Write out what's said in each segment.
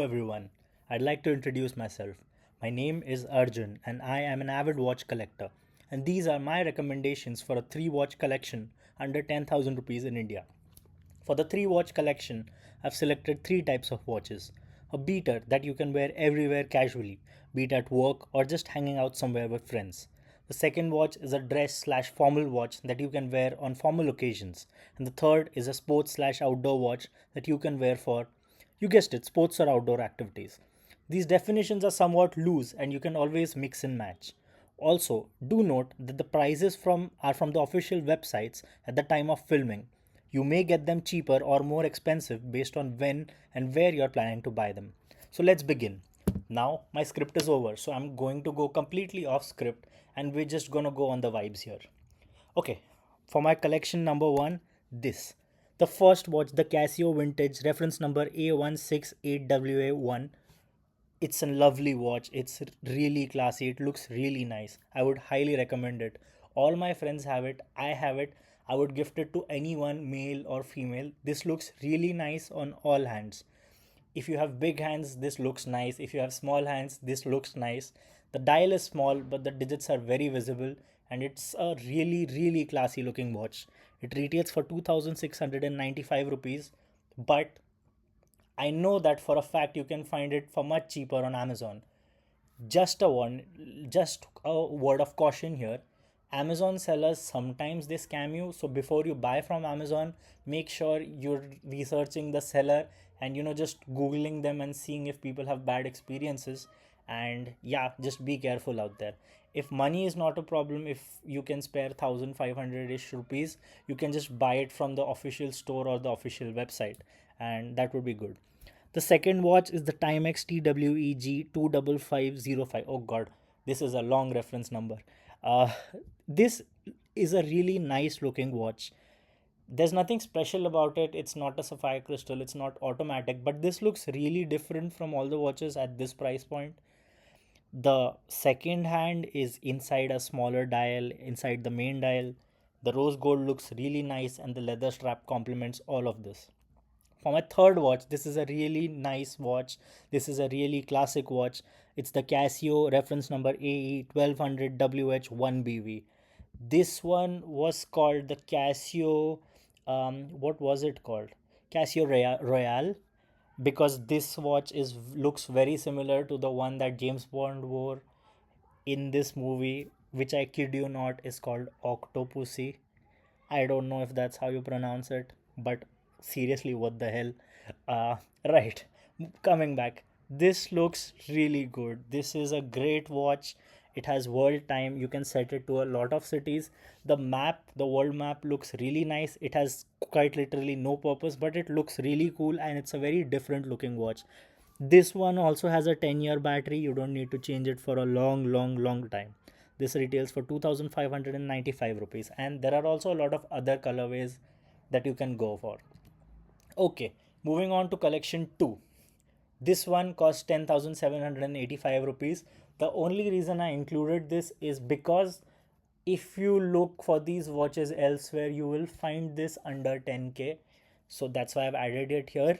Everyone. I'd like to introduce myself. My name is Arjun and I am an avid watch collector. And these are my recommendations for a 3 watch collection under 10,000 rupees in India. For the 3 watch collection, I've selected 3 types of watches. A beater that you can wear everywhere casually, be it at work or just hanging out somewhere with friends. The second watch is a dress slash formal watch that you can wear on formal occasions. And the third is a sports slash outdoor watch that you can wear for, you guessed it, sports or outdoor activities. These definitions are somewhat loose and you can always mix and match. Also, do note that the prices are from the official websites at the time of filming. You may get them cheaper or more expensive based on when and where you're planning to buy them. So let's begin. Now, my script is over, so I'm going to go completely off script and we're just gonna go on the vibes here. Okay, for my collection number one, this. The first watch, the Casio Vintage, reference number A168WA1. It's a lovely watch. It's really classy. It looks really nice. I would highly recommend it. All my friends have it. I have it. I would gift it to anyone, male or female. This looks really nice on all hands. If you have big hands, this looks nice. If you have small hands, this looks nice. The dial is small, but the digits are very visible, and it's a really, really classy looking watch. It retails for 2,695 rupees, but I know that for a fact you can find it for much cheaper on Amazon. Just a word of caution here. Amazon sellers sometimes they scam you, so before you buy from Amazon, make sure you're researching the seller and just googling them and seeing if people have bad experiences. And yeah, just be careful out there. If money is not a problem, if you can spare 1,500 ish rupees, you can just buy it from the official store or the official website, and that would be good. The second watch is the Timex TWEG 25505. Oh god, this is a long reference number. This is a really nice looking watch. There's nothing special about it. It's not a sapphire crystal, it's not automatic, but this looks really different from all the watches at this price point. The second hand is inside a smaller dial, inside the main dial. The rose gold looks really nice, and the leather strap complements all of this. For my third watch, this is a really nice watch. This is a really classic watch. It's the Casio reference number AE 1200 WH1BV. This one was called the Casio. What was it called? Casio Royale, because this watch is looks very similar to the one that James Bond wore in this movie, which I kid you not is called Octopussy. I don't know if that's how you pronounce it, but seriously, what the hell? Uh, right, coming back. This looks really good. This is a great watch. It has world time. You can set it to a lot of cities. The map, the world map looks really nice. It has quite literally no purpose, but it looks really cool and it's a very different looking watch. This one also has a 10-year battery. You don't need to change it for a long, long, long time. This retails for 2,595 rupees, and there are also a lot of other colorways that you can go for. Okay, moving on to collection 2. This one costs 10,785 rupees. The only reason I included this is because if you look for these watches elsewhere, you will find this under 10k. So that's why I've added it here.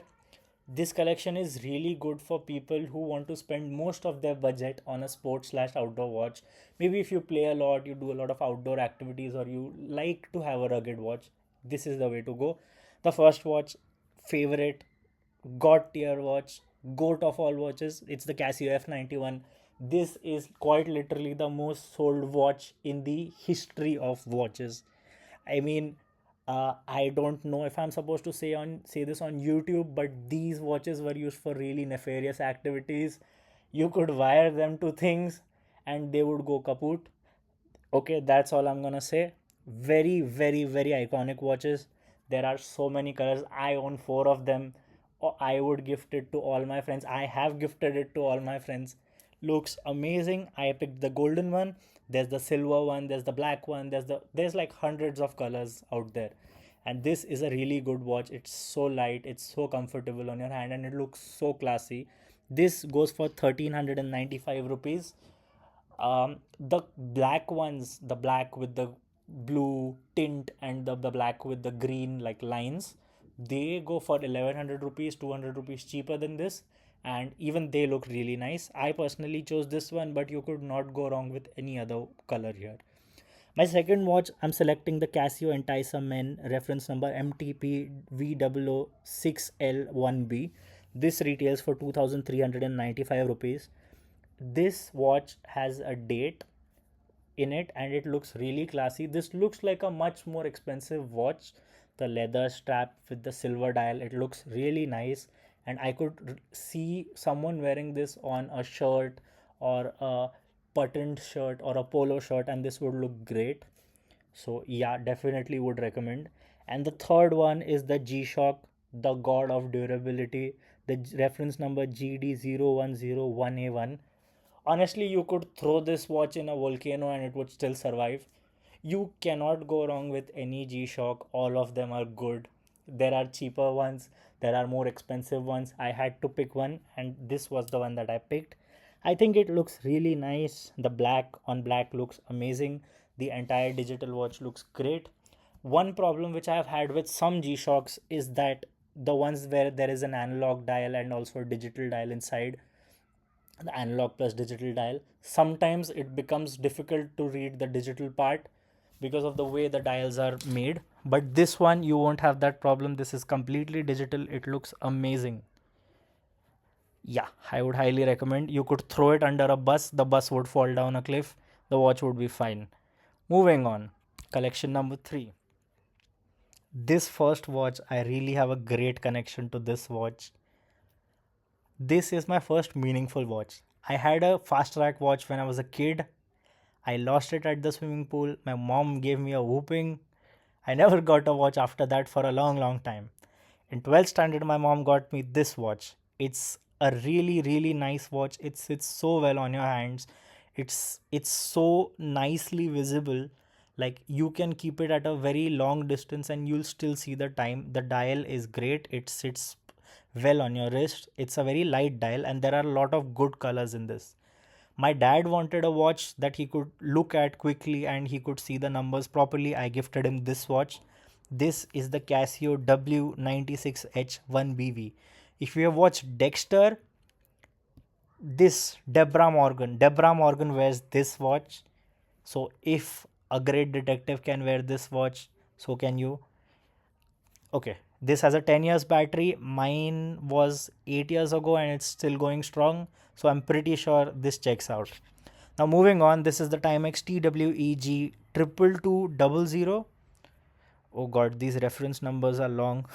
This collection is really good for people who want to spend most of their budget on a sports slash outdoor watch. Maybe if you play a lot, you do a lot of outdoor activities, or you like to have a rugged watch, this is the way to go. The first watch, favorite, god tier watch, goat of all watches, it's the Casio F91. This is quite literally the most sold watch in the history of watches. I mean, I don't know if I'm supposed to say this on YouTube, but these watches were used for really nefarious activities. You could wire them to things and they would go kaput. Okay, that's all I'm gonna say. Very, very, very iconic watches. There are so many colors. I own four of them. I would gift it to all my friends. I have gifted it to all my friends. Looks amazing. I picked the golden one. There's the silver one. There's the black one. There's like hundreds of colors out there. And this is a really good watch. It's so light. It's so comfortable on your hand, and it looks so classy. This goes for 1,395 rupees. The black ones, the black with the blue tint and the black with the green like lines, they go for 1,100 rupees, 200 rupees cheaper than this. and even they look really nice. I personally chose this one, but you could not go wrong with any other color here. My second watch, I'm selecting the Casio Entisa Men, reference number MTP V0006L1B. This retails for 2,395 rupees. This watch has a date in it and it looks really classy. This looks like a much more expensive watch. The leather strap with the silver dial, it looks really nice, and I could see someone wearing this on a shirt or a buttoned shirt or a polo shirt, and this would look great. So yeah, definitely would recommend. And the third one is the G-Shock, the god of durability. The reference number GD0101A1. Honestly, you could throw this watch in a volcano and it would still survive. You cannot go wrong with any G-Shock. All of them are good. There are cheaper ones, there are more expensive ones. I had to pick one, and this was the one that I picked. I think it looks really nice. The black on black looks amazing. The entire digital watch looks great. One problem which I have had with some G-Shocks is that the ones where there is an analog dial and also a digital dial inside, the analog plus digital dial, sometimes it becomes difficult to read the digital part because of the way the dials are made. But this one, you won't have that problem. This is completely digital. It looks amazing. Yeah, I would highly recommend. You could throw it under a bus, the bus would fall down a cliff, the watch would be fine. Moving on, collection number 3. This first watch, I really have a great connection to this watch. This is my first meaningful watch. I had a fast track watch when I was a kid. I lost it at the swimming pool. My mom gave me a whooping. I never got a watch after that for a long, long time. In 12th standard, my mom got me this watch. It's a really, really nice watch. It sits so well on your hands. It's so nicely visible. Like you can keep it at a very long distance and you'll still see the time. The dial is great. It sits well on your wrist. It's a very light dial and there are a lot of good colors in this. My dad wanted a watch that he could look at quickly and he could see the numbers properly. I gifted him this watch. This is the Casio W96H1BV. If you have watched Dexter, this Deborah Morgan wears this watch. So if a great detective can wear this watch, so can you. Okay, this has a 10 years battery. Mine was 8 years ago and it's still going strong. So I'm pretty sure this checks out. Now moving on, this is the Timex TWEG 22200. Oh god, these reference numbers are long.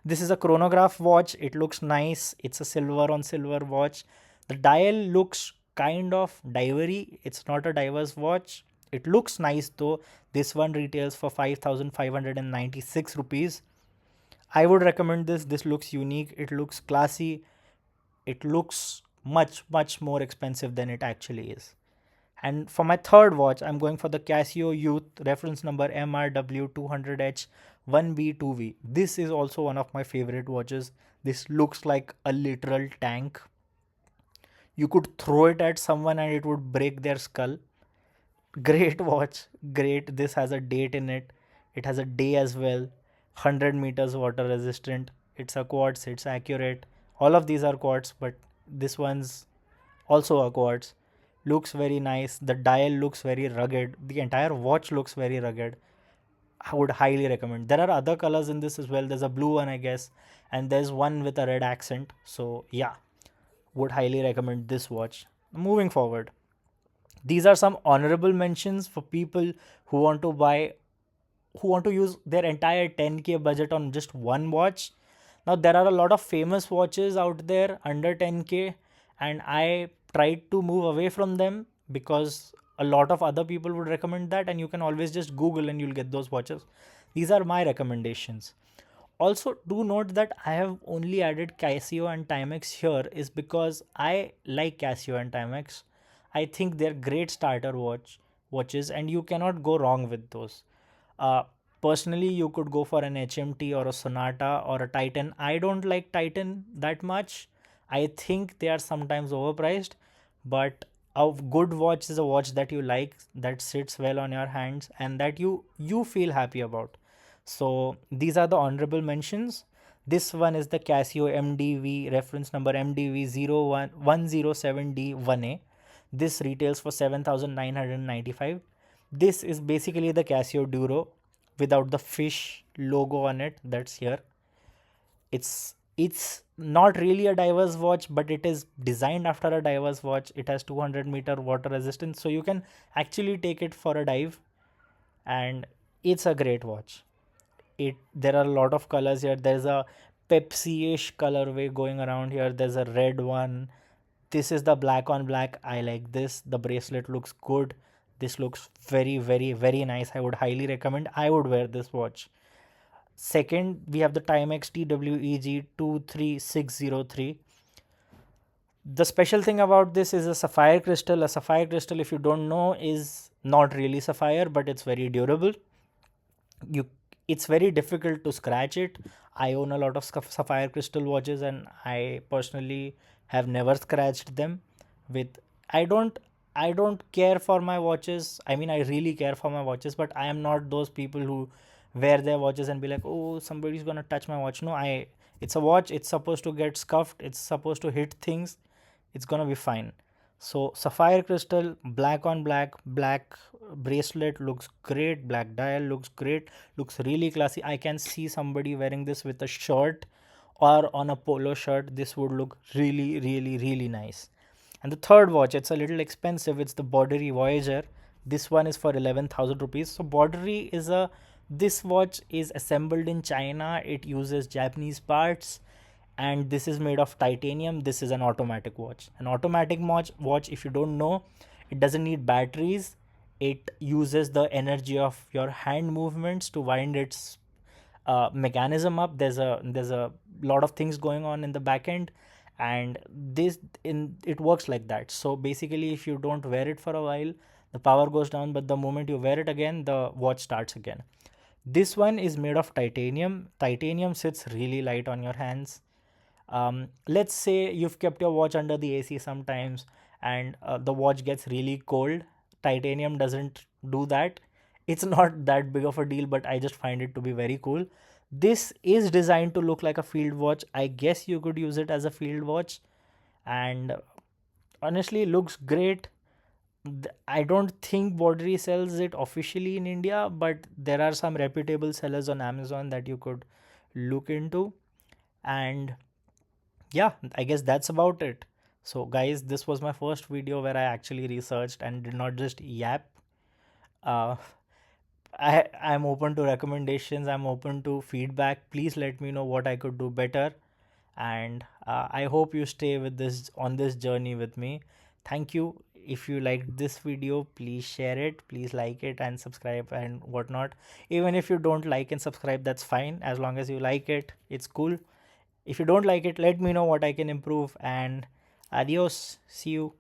This is a chronograph watch. It looks nice. It's a silver on silver watch. The dial looks kind of divery. It's not a diver's watch. It looks nice though. This one retails for 5,596 rupees. I would recommend this. This looks unique. It looks classy. It looks much, much more expensive than it actually is. And for my third watch, I'm going for the Casio Youth, reference number MRW200H 1B2V. This is also one of my favorite watches. This looks like a literal tank. You could throw it at someone and it would break their skull. Great watch. Great. This has a date in it. It has a day as well. 100 meters water resistant. It's a quartz. It's accurate. All of these are quartz, but this one's also a quartz. Looks very nice. The dial looks very rugged. The entire watch looks very rugged. I would highly recommend. There are other colors in this as well. There's a blue one, I guess, and there's one with a red accent. So yeah, would highly recommend this watch. Moving forward, these are some honorable mentions for people who want to buy, who want to use their entire 10k budget on just one watch. Now there are a lot of famous watches out there under 10k, and I tried to move away from them because a lot of other people would recommend that, and you can always just Google and you'll get those watches. These are my recommendations. Also, do note that I have only added Casio and Timex here is because I like Casio and Timex. I think they're great starter watches, and you cannot go wrong with those. Uh, Personally, you could go for an HMT or a Sonata or a Titan. I don't like Titan that much. I think they are sometimes overpriced, but a good watch is a watch that you like, that sits well on your hands, and that you feel happy about. So these are the honorable mentions. This one is the Casio MDV, reference number MDV01107D1A. This retails for 7,995. This is basically the Casio Duro without the fish logo on it that's here. It's not really a diver's watch, but it is designed after a diver's watch. It has 200-meter water resistance, so you can actually take it for a dive, and it's a great watch. There are a lot of colors here. There's a Pepsi-ish colorway going around here. There's a red one. This is the black on black. I like this. The bracelet looks good. This looks very, very, very nice. I would highly recommend. I would wear this watch. Second, we have the Timex TWEG 23603. The special thing about this is a sapphire crystal. A sapphire crystal, if you don't know, is not really sapphire, but it's very durable. It's very difficult to scratch it. I own a lot of sapphire crystal watches, and I personally have never scratched them. With I don't care for my watches. I mean, I really care for my watches, but I am not those people who wear their watches and be like, oh, somebody's gonna touch my watch. No, it's a watch. It's supposed to get scuffed. It's supposed to hit things. It's gonna be fine. So sapphire crystal, black on black, black bracelet looks great. Black dial looks great. Looks really classy. I can see somebody wearing this with a shirt or on a polo shirt. This would look really, really, really nice. And the third watch, it's a little expensive. It's the Borderie Voyager. This one is for 11,000 rupees. So Borderie is this watch is assembled in China. It uses Japanese parts, and this is made of titanium. This is an automatic watch. An automatic watch, if you don't know, it doesn't need batteries. It uses the energy of your hand movements to wind its mechanism up. There's a lot of things going on in the back end, and it works like that. So basically, if you don't wear it for a while, the power goes down, but the moment you wear it again, the watch starts again. This one is made of titanium. Titanium sits really light on your hands. Let's say you've kept your watch under the AC sometimes, and the watch gets really cold. Titanium doesn't do that. It's not that big of a deal, but I just find it to be very cool. This is designed to look like a field watch. I guess you could use it as a field watch, and honestly, looks great. I don't think Borderie sells it officially in India, but there are some reputable sellers on Amazon that you could look into. And yeah, I guess that's about it. So guys, this was my first video where I actually researched and did not just yap. uh, I'm open to recommendations. I'm open to feedback. Please let me know what I could do better, and I hope you stay with this on this journey with me. Thank you. If you liked this video, please share it, please like it and subscribe and whatnot. Even if you don't like and subscribe, that's fine. As long as you like it, it's cool. If you don't like it, let me know what I can improve. And adios. See you.